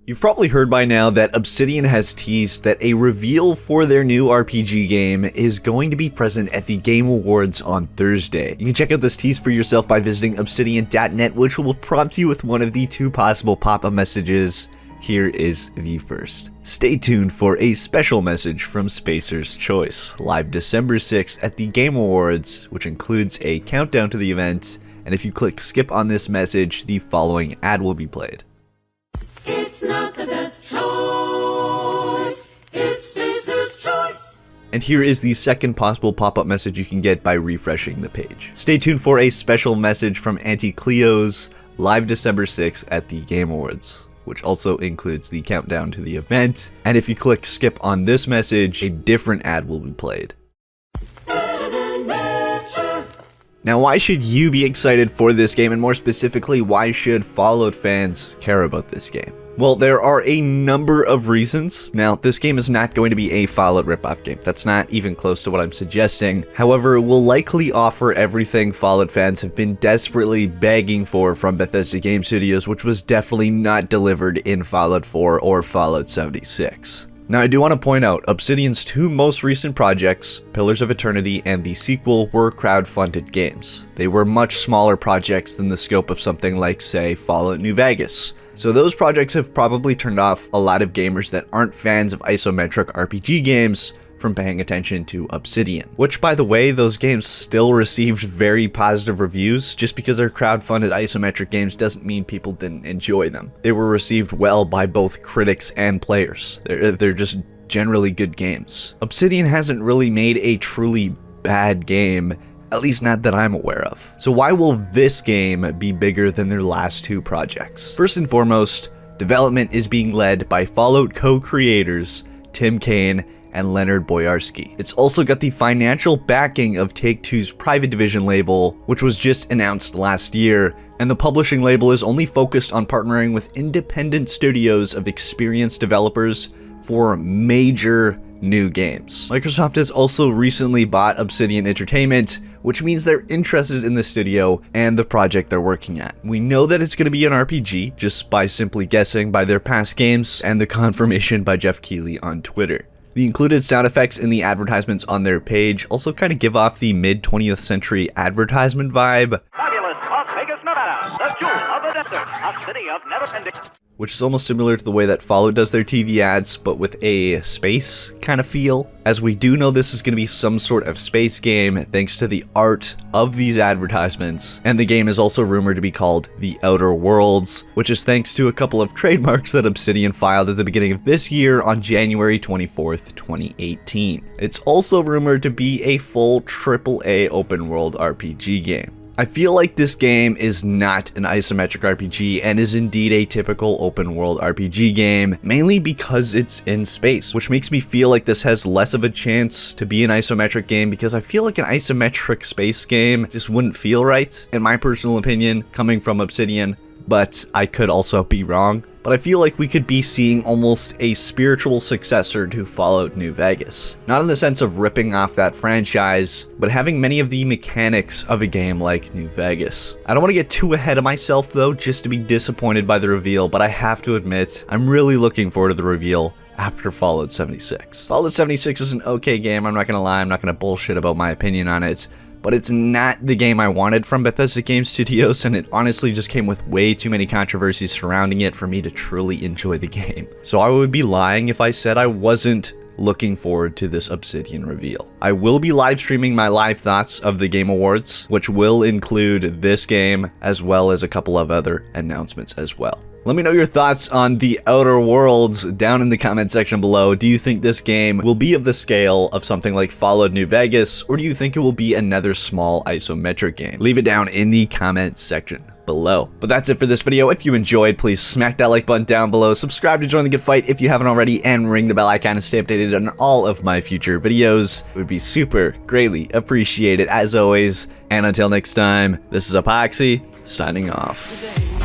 You've probably heard by now that Obsidian has teased that a reveal for their new RPG game is going to be present at the Game Awards on Thursday. You can check out this tease for yourself by visiting obsidian.net, which will prompt you with one of the two possible pop-up messages. Here is the first. Stay tuned for a special message from Spacer's Choice, live December 6th at the Game Awards, which includes a countdown to the event, and if you click skip on this message, the following ad will be played. It's not the best choice, it's Spacer's Choice. And here is the second possible pop-up message you can get by refreshing the page. Stay tuned for a special message from Auntie Cleo's, live December 6th at the Game Awards, which also includes the countdown to the event. And if you click skip on this message, a different ad will be played. Now, why should you be excited for this game, and more specifically, why should Fallout fans care about this game? Well, there are a number of reasons. Now, this game is not going to be a Fallout ripoff game. That's not even close to what I'm suggesting. However, it will likely offer everything Fallout fans have been desperately begging for from Bethesda Game Studios, which was definitely not delivered in Fallout 4 or Fallout 76. Now, I do want to point out, Obsidian's two most recent projects, Pillars of Eternity and the sequel, were crowd-funded games. They were much smaller projects than the scope of something like, say, Fallout New Vegas. So those projects have probably turned off a lot of gamers that aren't fans of isometric RPG games from paying attention to Obsidian. Which, by the way, those games still received very positive reviews. Just because they're crowd-funded isometric games doesn't mean people didn't enjoy them. They were received well by both critics and players. They're just generally good games. Obsidian hasn't really made a truly bad game, at least not that I'm aware of. So why will this game be bigger than their last two projects? First and foremost, development is being led by Fallout co-creators Tim Kaine and Leonard Boyarsky. It's also got the financial backing of Take-Two's Private Division label, which was just announced last year, and the publishing label is only focused on partnering with independent studios of experienced developers for major new games. Microsoft has also recently bought Obsidian Entertainment, which means they're interested in the studio and the project they're working at. We know that it's going to be an RPG just by simply guessing by their past games and the confirmation by Jeff Keighley on Twitter. The included sound effects in the advertisements on their page also kind of give off the mid-20th century advertisement vibe. Fabulous Las Vegas, Nevada, the jewel of the desert, a city of never ending. Which is almost similar to the way that Fallout does their TV ads, but with a space kind of feel. As we do know this is going to be some sort of space game thanks to the art of these advertisements. And the game is also rumored to be called The Outer Worlds, which is thanks to a couple of trademarks that Obsidian filed at the beginning of this year on January 24th, 2018. It's also rumored to be a full AAA open world RPG game. I feel like this game is not an isometric RPG and is indeed a typical open world RPG game, mainly because it's in space, which makes me feel like this has less of a chance to be an isometric game because I feel like an isometric space game just wouldn't feel right, in my personal opinion, coming from Obsidian, but I could also be wrong. But I feel like we could be seeing almost a spiritual successor to Fallout New Vegas. Not in the sense of ripping off that franchise, but having many of the mechanics of a game like New Vegas. I don't want to get too ahead of myself though, just to be disappointed by the reveal, but I have to admit, I'm really looking forward to the reveal after Fallout 76. Fallout 76 is an okay game, I'm not gonna lie, I'm not gonna bullshit about my opinion on it. But it's not the game I wanted from Bethesda Game Studios, and it honestly just came with way too many controversies surrounding it for me to truly enjoy the game. So I would be lying if I said I wasn't looking forward to this Obsidian reveal. I will be live streaming my live thoughts of the Game Awards, which will include this game as well as a couple of other announcements as well. Let me know your thoughts on The Outer Worlds down in the comment section below. Do you think this game will be of the scale of something like Fallout New Vegas, or do you think it will be another small isometric game? Leave it down in the comment section below. But that's it for this video. If you enjoyed, please smack that like button down below, subscribe to join the good fight if you haven't already, and ring the bell icon to stay updated on all of my future videos. It would be super greatly appreciated as always. And until next time, this is Epoxy signing off.